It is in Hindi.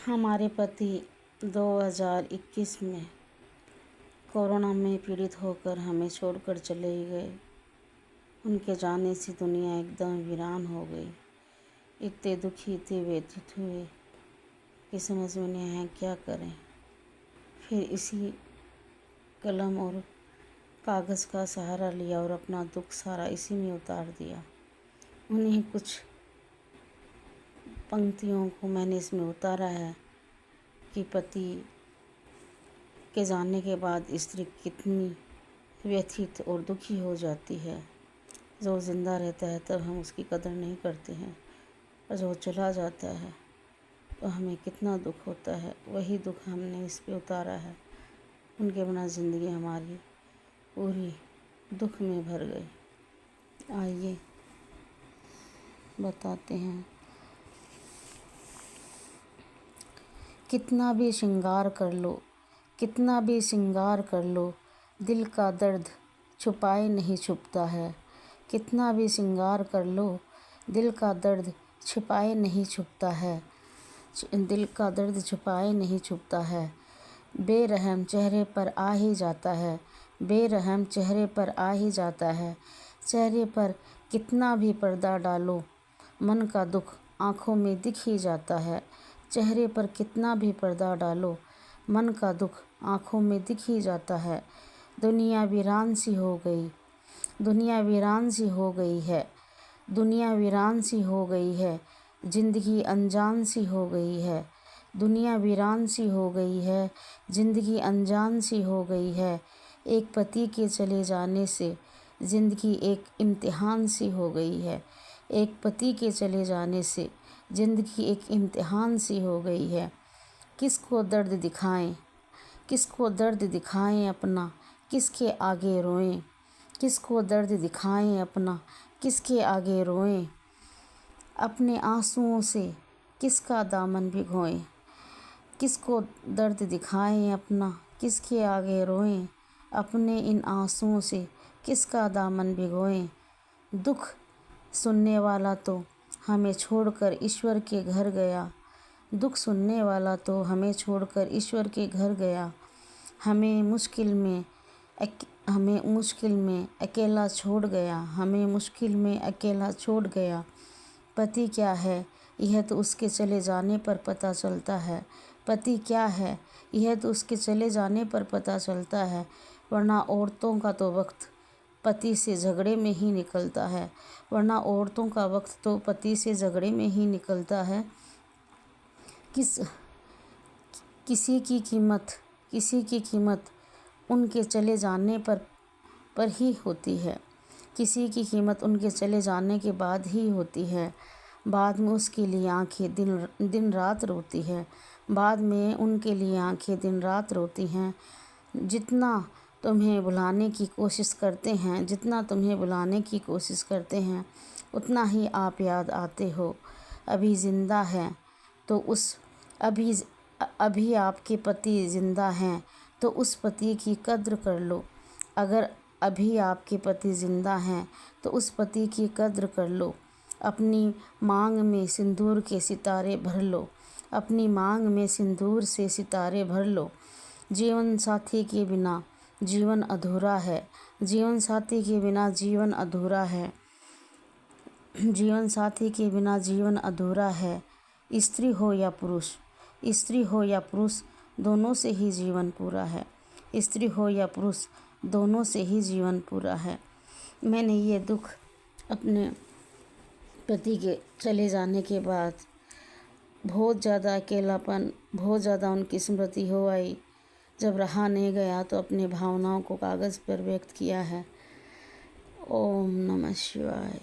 हमारे पति 2021 में कोरोना में पीड़ित होकर हमें छोड़कर चले गए। उनके जाने से दुनिया एकदम वीरान हो गई। इतने दुखी, इतने व्यथित हुए कि समझ में नहीं आया क्या करें। फिर इसी कलम और कागज़ का सहारा लिया और अपना दुख सारा इसी में उतार दिया। उन्हीं कुछ पंक्तियों को मैंने इसमें उतारा है कि पति के जाने के बाद स्त्री कितनी व्यथित और दुखी हो जाती है। जो ज़िंदा रहता है तब हम उसकी कदर नहीं करते हैं, और जो चला जाता है तो हमें कितना दुख होता है। वही दुख हमने इस पे उतारा है। उनके बिना ज़िंदगी हमारी पूरी दुख में भर गई। आइए बताते हैं। कितना भी श्रृंगार कर लो, कितना भी श्रृंगार कर लो, दिल का दर्द छुपाए नहीं छुपता है। कितना भी श्रृंगार कर लो, दिल का दर्द छुपाए नहीं छुपता है। दिल का दर्द छुपाए नहीं छुपता है। बेरहम चेहरे पर आ ही जाता है, बेरहम चेहरे पर आ ही जाता है। चेहरे पर कितना भी पर्दा डालो, मन का दुख आँखों में दिख ही जाता है। चेहरे पर कितना भी पर्दा डालो, मन का दुख आँखों में दिख ही जाता है। दुनिया वीरान सी हो गई, दुनिया वीरान सी हो गई है, दुनिया वीरान सी हो गई है, जिंदगी अनजान सी हो गई है। दुनिया वीरान सी हो गई है, जिंदगी अनजान सी हो गई है। एक पति के चले जाने से ज़िंदगी एक इम्तिहान सी हो गई है। एक पति के चले जाने से ज़िंदगी एक इम्तिहान सी हो गई है। किसको दर्द दिखाएं, किसको दर्द दिखाएं अपना, किसके आगे रोएं। किसको दर्द दिखाएं अपना, किसके आगे रोएं। अपने आंसुओं से किसका दामन भिगोएं। किसको दर्द दिखाएं अपना, किसके आगे रोएं। अपने इन आंसुओं से किसका दामन भिगोएं। दुख सुनने वाला तो हमें छोड़कर ईश्वर के घर गया। दुख सुनने वाला तो हमें छोड़कर ईश्वर के घर गया। हमें मुश्किल में अकेला छोड़ गया, हमें मुश्किल में अकेला छोड़ गया। पति क्या है यह तो उसके चले जाने पर पता चलता है। पति क्या है यह तो उसके चले जाने पर पता चलता है। वरना औरतों का तो वक्त पति से झगड़े में ही निकलता है, वरना औरतों का वक्त तो पति से झगड़े में ही निकलता है। किसी की कीमत उनके चले जाने पर ही होती है। किसी की कीमत उनके चले जाने के बाद ही होती है। बाद में उसके लिए आंखें दिन रात रोती है। बाद में उनके लिए आंखें दिन रात रोती हैं। जितना तुम्हें भुलाने की कोशिश करते हैं, जितना तुम्हें भुलाने की कोशिश करते हैं, उतना ही आप याद आते हो। अभी ज़िंदा हैं तो अभी आपके पति ज़िंदा हैं तो उस पति की कद्र कर लो। अगर अभी आपके पति ज़िंदा हैं तो उस पति की कद्र कर लो। अपनी मांग में सिंदूर के सितारे भर लो, अपनी मांग में सिंदूर से सितारे भर लो। जीवन साथी के बिना जीवन अधूरा है, जीवन साथी के बिना जीवन अधूरा है, जीवन साथी के बिना जीवन अधूरा है। स्त्री हो या पुरुष, स्त्री हो या पुरुष, दोनों से ही जीवन पूरा है। स्त्री हो या पुरुष, दोनों से ही जीवन पूरा है। मैंने ये दुख अपने पति के चले जाने के बाद बहुत ज़्यादा अकेलापन, बहुत ज़्यादा उनकी स्मृति हो आई। जब रहा नहीं गया तो अपनी भावनाओं को कागज़ पर व्यक्त किया है। ओम नमः शिवाय।